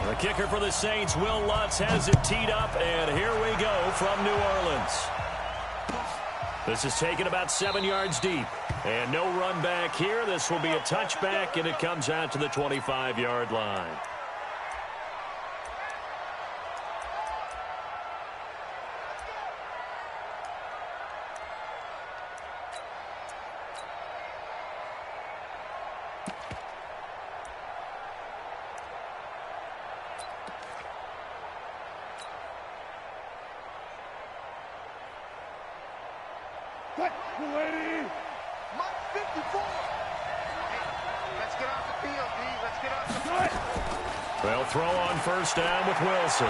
The kicker for the Saints, Will Lutz, has it teed up, and here we go from New Orleans. This is taken about 7 yards deep, and no run back here. This will be a touchback, and it comes out to the 25-yard line. They'll throw on first down with Wilson.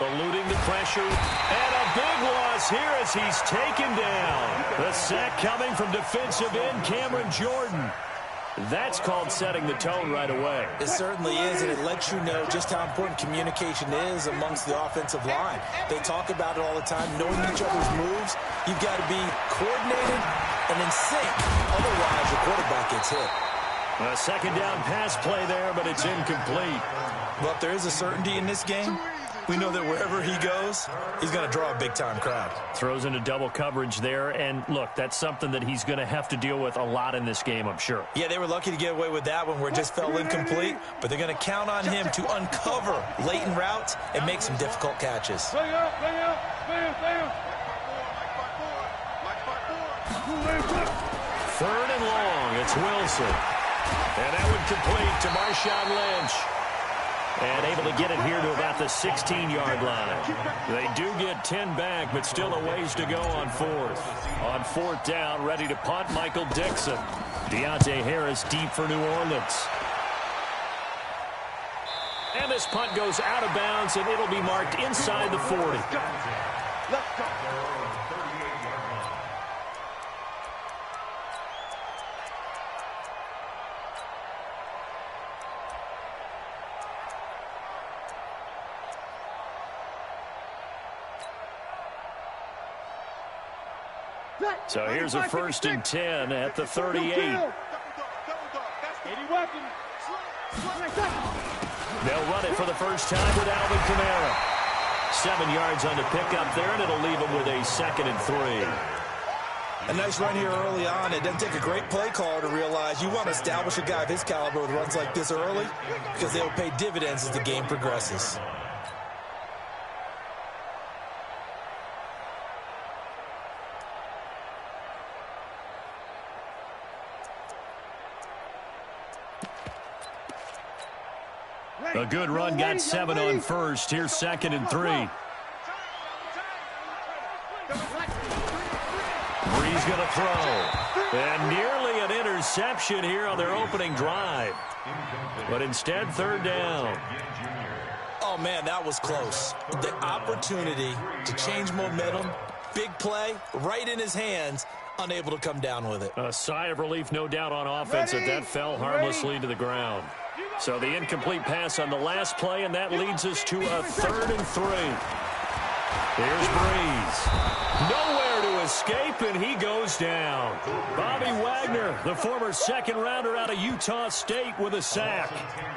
Eluding the pressure. And a big loss here as he's taken down. The sack coming from defensive end Cameron Jordan. That's called setting the tone right away. It certainly is, and it lets you know just how important communication is amongst the offensive line. They talk about it all the time, knowing each other's moves. You've got to be coordinated and in sync. Otherwise, your quarterback gets hit. A second down pass play there, but it's incomplete. Well, if there is a certainty in this game, we know that wherever he goes, he's going to draw a big-time crowd. Throws into double coverage there, and look, that's something that he's going to have to deal with a lot in this game, I'm sure. Yeah, they were lucky to get away with that one where it just fell incomplete, but they're going to count on him to uncover latent routes and make some difficult catches. Third and long, it's Wilson. And that would complete to Marshawn Lynch. And able to get it here to about the 16-yard line. They do get 10 back, but still a ways to go on fourth. On fourth down, ready to punt, Michael Dixon. Deontay Harris deep for New Orleans. And this punt goes out of bounds, and it'll be marked inside the 40. Let's go. So here's a 1st and 10 at the 38. They'll run it for the first time with Alvin Kamara. 7 yards on the pickup there, and it'll leave them with a 2nd and 3. A nice run here early on. It doesn't take a great play caller to realize you want to establish a guy of his caliber with runs like this early because they'll pay dividends as the game progresses. A good run, got 7 on first. Here's 2nd and 3. Bree's going to throw. And nearly an interception here on their opening drive. But instead, 3rd down. Oh, man, that was close. The opportunity to change momentum, big play, right in his hands, unable to come down with it. A sigh of relief, no doubt, on offense that fell harmlessly to the ground. So the incomplete pass on the last play, and that leads us to a 3rd and 3. Here's Breeze. Nowhere to escape, and he goes down. Bobby Wagner, the former 2nd-rounder out of Utah State, with a sack.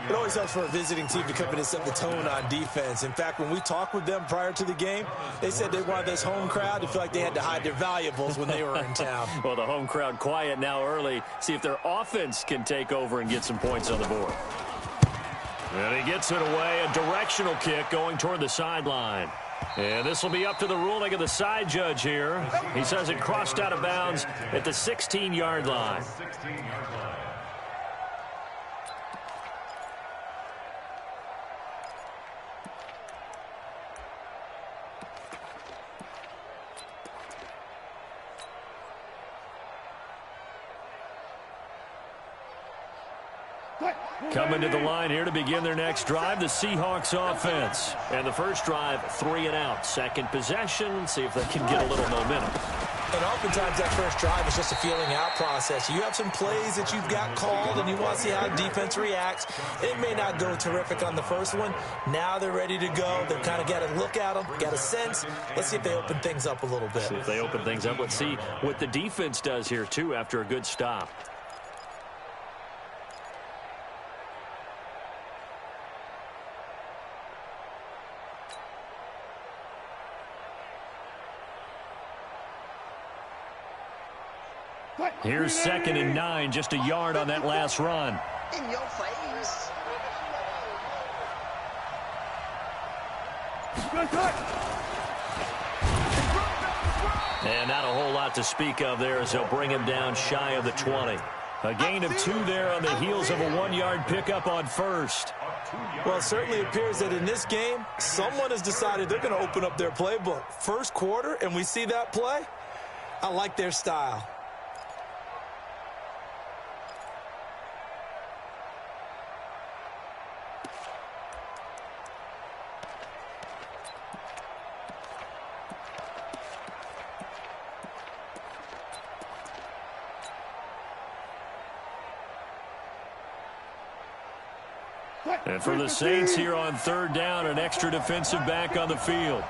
It always helps for a visiting team to come in and set the tone on defense. In fact, when we talked with them prior to the game, they said they wanted this home crowd to feel like they had to hide their valuables when they were in town. Well, the home crowd quiet now early. See if their offense can take over and get some points on the board. And he gets it away, a directional kick going toward the sideline. And this will be up to the ruling of the side judge here. He says it crossed out of bounds at the 16-yard line. Coming to the line here to begin their next drive, the Seahawks offense. And the first drive, 3 and out. Second possession, see if they can get a little momentum. And oftentimes that first drive is just a feeling out process. You have some plays that you've got called and you want to see how defense reacts. It may not go terrific on the first one. Now they're ready to go. They've kind of got to look at them, got a sense. Let's see if they open things up a little bit. See if they open things up. Let's see what the defense does here, too, after a good stop. Here's 2nd and 9, just a yard on that last run. In your face. And not a whole lot to speak of there as they'll bring him down shy of the 20. A gain of 2 there on the heels of a 1-yard pickup on first. Well, it certainly appears that in this game, someone has decided they're going to open up their playbook. First quarter, and we see that play. I like their style. And for the Saints here on 3rd down, an extra defensive back on the field.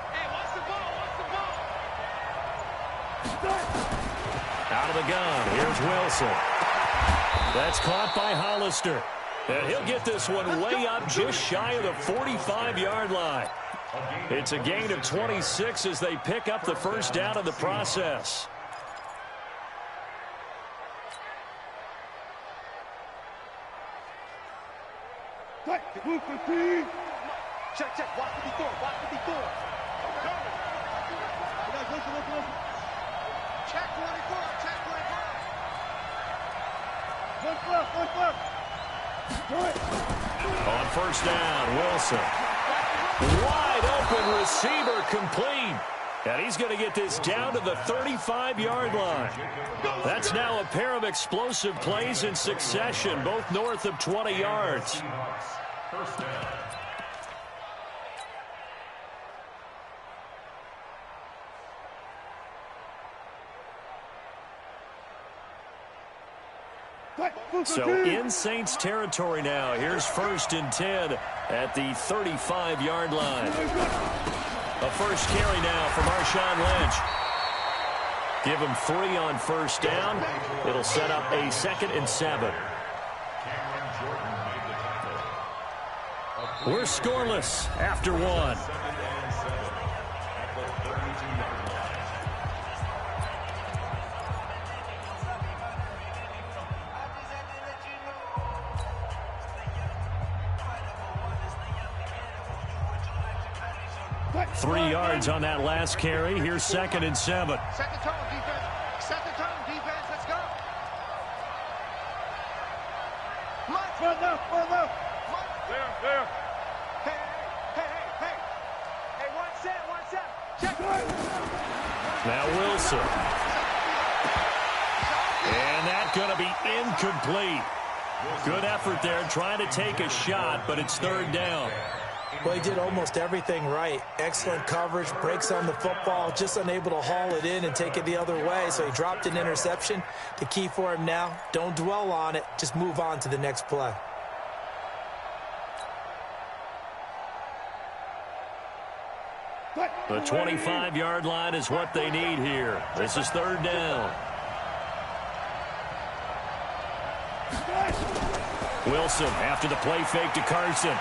Out of the gun, here's Wilson. That's caught by Hollister. And he'll get this one way up just shy of the 45-yard line. It's a gain of 26 as they pick up the first down in the process. Check, check. Watch 54. Watch 54. Check 24. Check 24. On first down, Wilson. Wide open receiver complete. And he's going to get this down to the 35-yard line. That's now a pair of explosive plays in succession, both north of 20 yards. First down. So in Saints territory now. Here's 1st and 10 at the 35-yard line. A first carry now for Marshawn Lynch. Give him 3 on first down. It'll set up a 2nd and 7. We're scoreless after 1. Three yards on that last carry. Here's 2nd and 7. Set the tone, defense. Set the tone, defense. Let's go. Mike. Run up. Mike. There. Hey. Hey, one set. Check. Now Wilson. And that's going to be incomplete. Good effort there trying to take a shot, but it's 3rd down. Well, he did almost everything right. Excellent coverage, breaks on the football, just unable to haul it in and take it the other way. So he dropped an interception. The key for him now, don't dwell on it. Just move on to the next play. The 25-yard line is what they need here. This is 3rd down. Wilson after the play fake to Carson.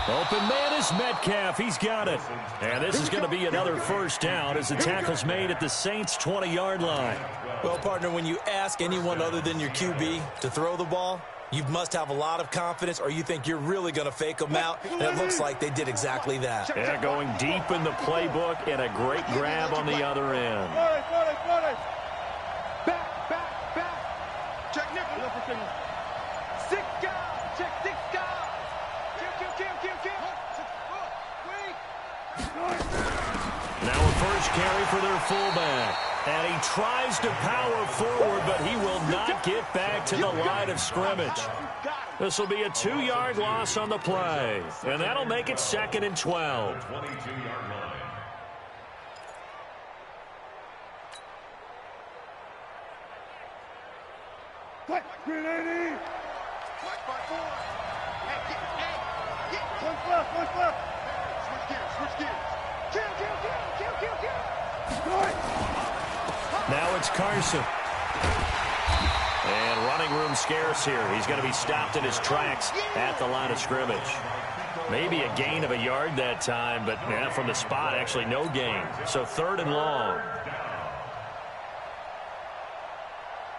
Open man is Metcalf. He's got it. And this is going to be another first down as the tackle's made at the Saints' 20-yard line. Well, partner, when you ask anyone other than your QB to throw the ball, you must have a lot of confidence or you think you're really going to fake them out. And it looks like they did exactly that. Yeah, going deep in the playbook and a great grab on the other end. Back. Check nickel. 6 guys. Check 6 guys. Now a first carry for their fullback. And he tries to power forward, but he will not get back to the line of scrimmage. This will be a 2-yard loss on the play. And that'll make it 2nd and 12. Green 80. Watch by 4. Hey. One left. Switch gears. Kill. Now it's Carson. And running room scarce here. He's going to be stopped in his tracks at the line of scrimmage. Maybe a gain of a yard that time, but from the spot, actually no gain. So 3rd and long.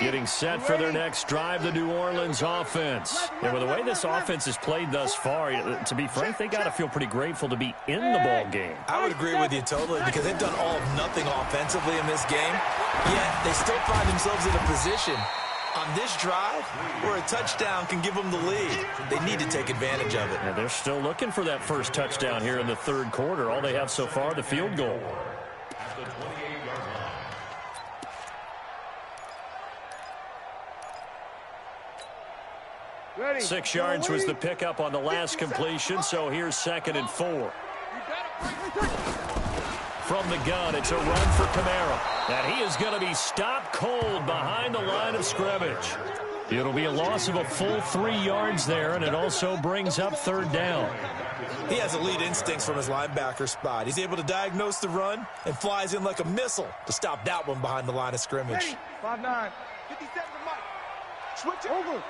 Getting set for their next drive, the New Orleans offense. And with the way this offense has played thus far, to be frank, they got to feel pretty grateful to be in the ball game. I would agree with you totally because they've done all of nothing offensively in this game, yet they still find themselves in a position on this drive where a touchdown can give them the lead. They need to take advantage of it. And they're still looking for that first touchdown here in the third quarter. All they have so far, the field goal. At the 28-yard line. 6 yards was the pickup on the last completion, so here's 2nd and 4. From the gun, it's a run for Kamara. And he is going to be stopped cold behind the line of scrimmage. It'll be a loss of a full 3 yards there, and it also brings up 3rd down. He has elite instincts from his linebacker spot. He's able to diagnose the run and flies in like a missile to stop that one behind the line of scrimmage. 5'9", 57 to Mike. Switch it over.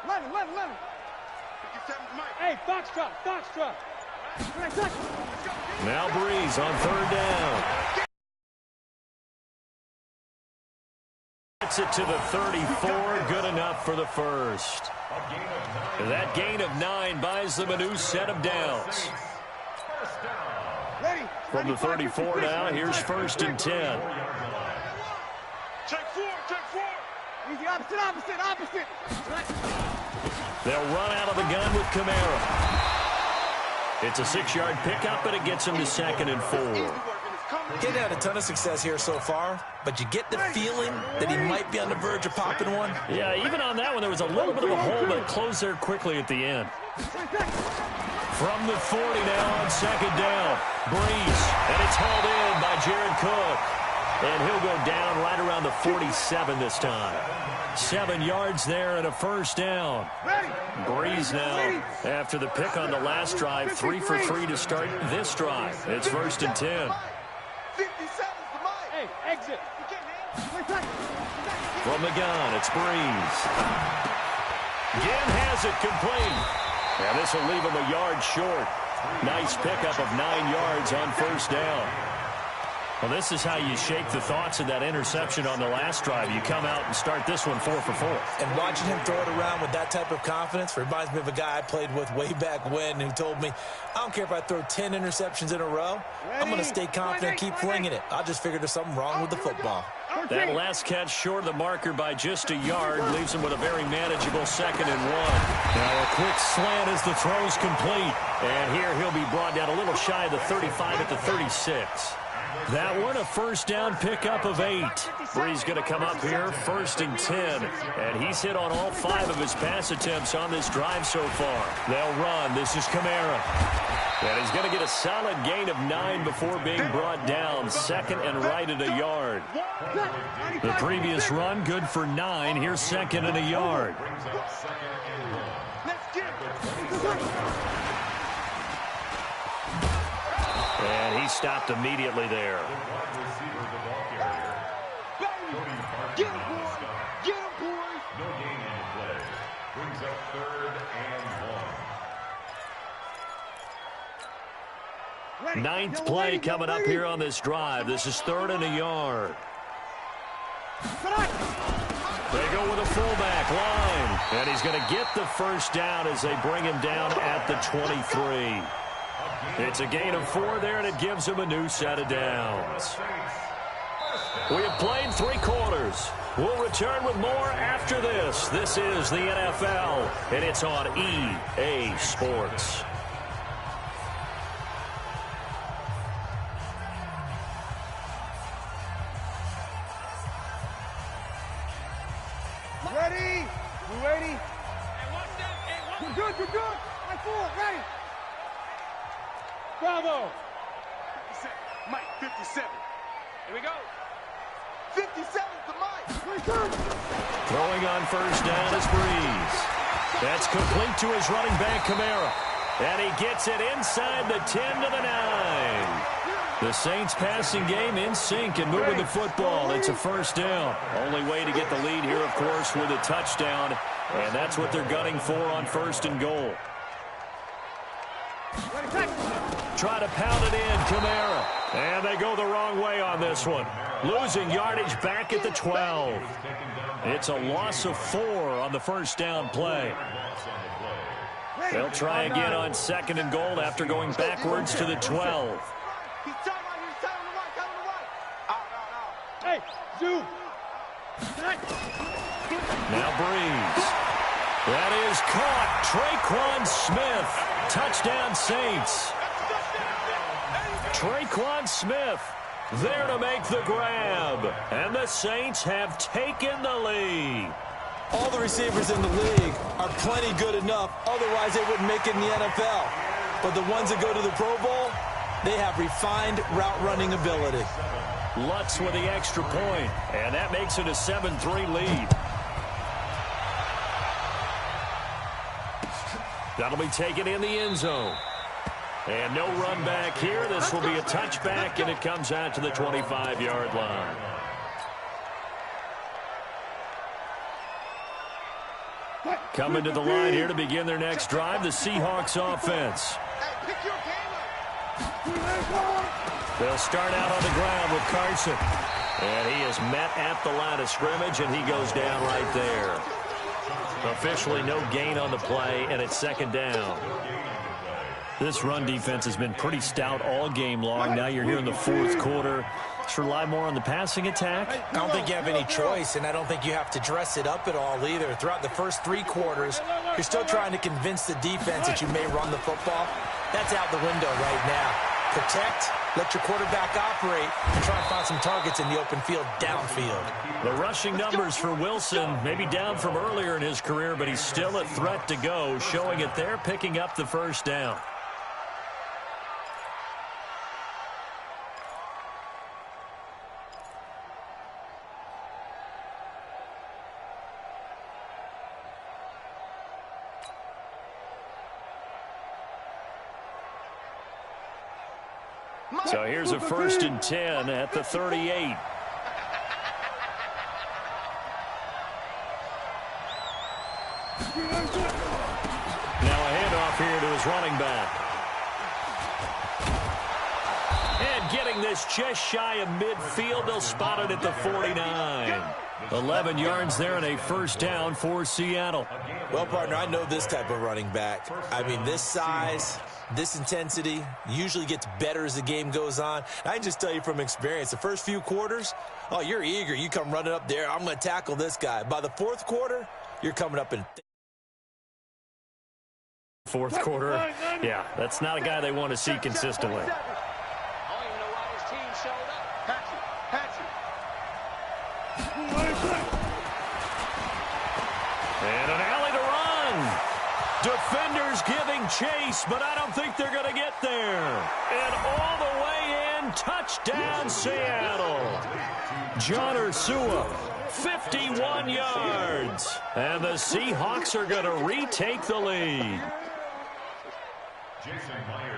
Let him. 57 to Mike. Hey, Foxtrot. Now Breeze on 3rd down. Gets it to the 34, good enough for the first. That gain of 9 buys them a new set of downs. From the 34 now, here's 1st and 10. Check 4. Easy, opposite. They'll run out of the gun with Kamara. It's a 6-yard pickup, and it gets him to 2nd and 4. He had a ton of success here so far, but you get the feeling that he might be on the verge of popping one. Yeah, even on that one, there was a little bit of a hole, but it closed there quickly at the end. From the 40 now on 2nd down. Breeze, and it's hauled in by Jared Cook. And he'll go down right around the 47 this time. 7 yards there and a 1st down. Breeze now, after the pick on the last drive, 3 for 3 to start this drive. It's 1st and 10. 57's the Mike. Hey, exit. From the gun, it's Breeze. Again has it complete. And this will leave him a yard short. Nice pickup of 9 yards on 1st down. Well, this is how you shake the thoughts of that interception on the last drive. You come out and start this one 4 for 4. And watching him throw it around with that type of confidence reminds me of a guy I played with way back when who told me, I don't care if I throw 10 interceptions in a row. I'm going to stay confident and keep flinging it. I just figured there's something wrong with the football. That last catch short of the marker by just a yard leaves him with a very manageable 2nd and 1. Now a quick slant as the throw's complete. And here he'll be brought down a little shy of the 35 at the 36. That one, a 1st down pickup of 8. Breeze going to come up here, 1st and 10. And he's hit on all 5 of his pass attempts on this drive so far. They'll run. This is Kamara. And he's going to get a solid gain of 9 before being brought down. 2nd and right at a yard. The previous run, good for 9. Here's 2nd and a yard. And he stopped immediately there. Get him, boys. No gain on the play. Brings up 3rd and 1. Ninth play coming up here on this drive. This is 3rd and a yard. They go with a fullback line. And he's going to get the 1st down as they bring him down at the 23. It's a gain of 4 there, and it gives him a new set of downs. We have played 3 quarters. We'll return with more after this. This is the NFL, and it's on EA Sports. Ready? You ready? You're good. Line 4, ready. Bravo. 57. Mike, 57. Here we go. 57's the Mike. Throwing on 1st down is Breeze. That's complete to his running back, Kamara. And he gets it inside the 10 to the 9. The Saints passing game in sync and moving the football. It's a 1st down. Only way to get the lead here, of course, with a touchdown. And that's what they're gunning for on 1st and goal. Ready, Try to pound it in, Kamara. And they go the wrong way on this one. Losing yardage back at the 12. It's a loss of 4 on the first down play. They'll try again on 2nd and goal after going backwards to the 12. Hey, Zoo. Now Breeze. That is caught. Traquan Smith. Touchdown Saints. Traquan Smith there to make the grab. And the Saints have taken the lead. All the receivers in the league are plenty good enough. Otherwise, they wouldn't make it in the NFL. But the ones that go to the Pro Bowl, they have refined route running ability. Lutz with the extra point. And that makes it a 7-3 lead. That'll be taken in the end zone. And no run back here. This will be a touchback, and it comes out to the 25-yard line. Coming to the line here to begin their next drive, the Seahawks offense. They'll start out on the ground with Carson. And he is met at the line of scrimmage, and he goes down right there. Officially no gain on the play, and it's 2nd down. This run defense has been pretty stout all game long. Now you're here in the 4th quarter. Just rely more on the passing attack. I don't think you have any choice, and I don't think you have to dress it up at all either. Throughout the first 3 quarters, you're still trying to convince the defense that you may run the football. That's out the window right now. Protect, let your quarterback operate, and try and find some targets in the open field downfield. The rushing numbers for Wilson, maybe down from earlier in his career, but he's still a threat to go, showing it there, picking up the first down. So here's a 1st and 10 at the 38. Now a handoff here to his running back. And getting this just shy of midfield, they'll spot it at the 49. 11 yards there and a first down for Seattle. Well, partner, I know this type of running back. I mean, this size, this intensity usually gets better as the game goes on. I can just tell you from experience, the first few quarters, oh, you're eager. You come running up there, I'm going to tackle this guy. By the 4th quarter, you're coming up in 4th quarter, yeah, that's not a guy they want to see consistently. And an alley to run. Defenders giving chase, but I don't think they're going to get there. And all the way in, touchdown Seattle. John Ursua, 51 yards. And the Seahawks are going to retake the lead.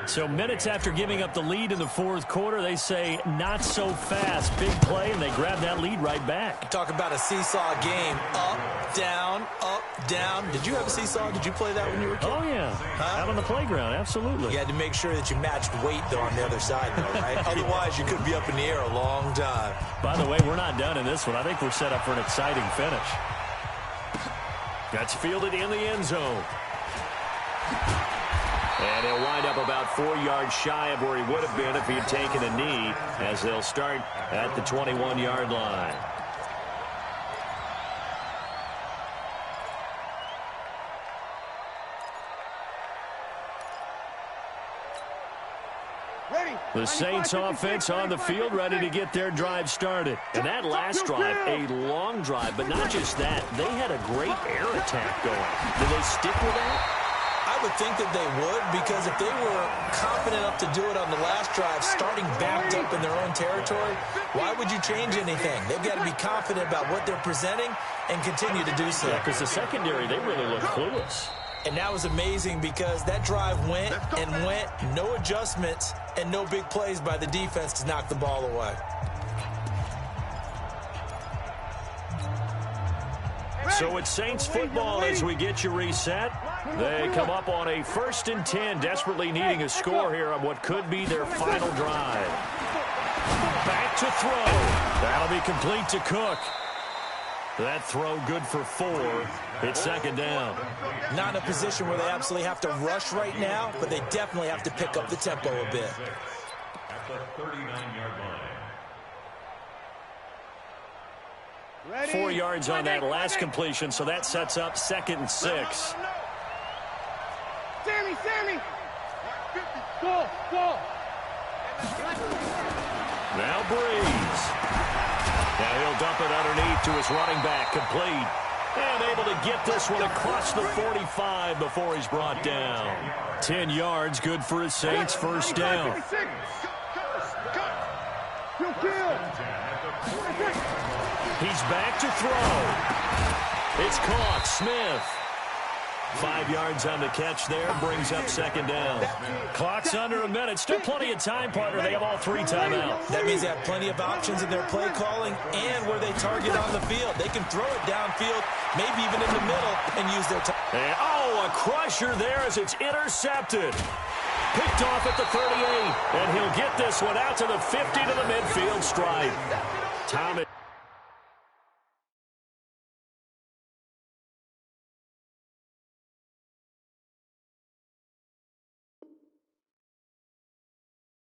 So minutes after giving up the lead in the 4th quarter, they say not so fast. Big play, and they grab that lead right back. Talk about a seesaw game. Up, down, up, down. Did you have a seesaw? Did you play that when you were a kid? Oh, yeah. Out on the playground, absolutely. You had to make sure that you matched weight, though, on the other side, though, right? Otherwise, you could be up in the air a long time. By the way, we're not done in this one. I think we're set up for an exciting finish. That's fielded in the end zone. And he'll wind up about 4 yards shy of where he would have been if he had taken a knee, as they'll start at the 21-yard line. The Saints offense on the field, ready to get their drive started. And that last drive, a long drive, but not just that. They had a great air attack going. Do they stick with that? I would think that they would, because if they were confident enough to do it on the last drive, starting backed up in their own territory, why would you change anything? They've got to be confident about what they're presenting and continue to do so. Yeah, because the secondary, they really look clueless. And that was amazing because that drive went and went, no adjustments and no big plays by the defense to knock the ball away. So it's Saints football as we get you reset. They come up on a 1st and 10, desperately needing a score here on what could be their final drive. Back to throw. That'll be complete to Cook. That throw good for 4. It's 2nd down. Not in a position where they absolutely have to rush right now, but they definitely have to pick up the tempo a bit. At the 39-yard line. 4 yards on that last completion, so that sets up 2nd and 6. Sammy! Go! Now Breeze. Now he'll dump it underneath to his running back, complete. And able to get this one across the 45 before he's brought down. 10 yards, good for his Saints, 1st down. He's back to throw. It's caught. Smith. 5 yards on the catch there, brings up 2nd down. Clock's under a minute. Still plenty of time, partner. They have all 3 timeouts. That means they have plenty of options in their play calling and where they target on the field. They can throw it downfield, maybe even in the middle, and use their time. A crusher there as it's intercepted. Picked off at the 38, and he'll get this one out to the 50 to the midfield stripe. Thomas.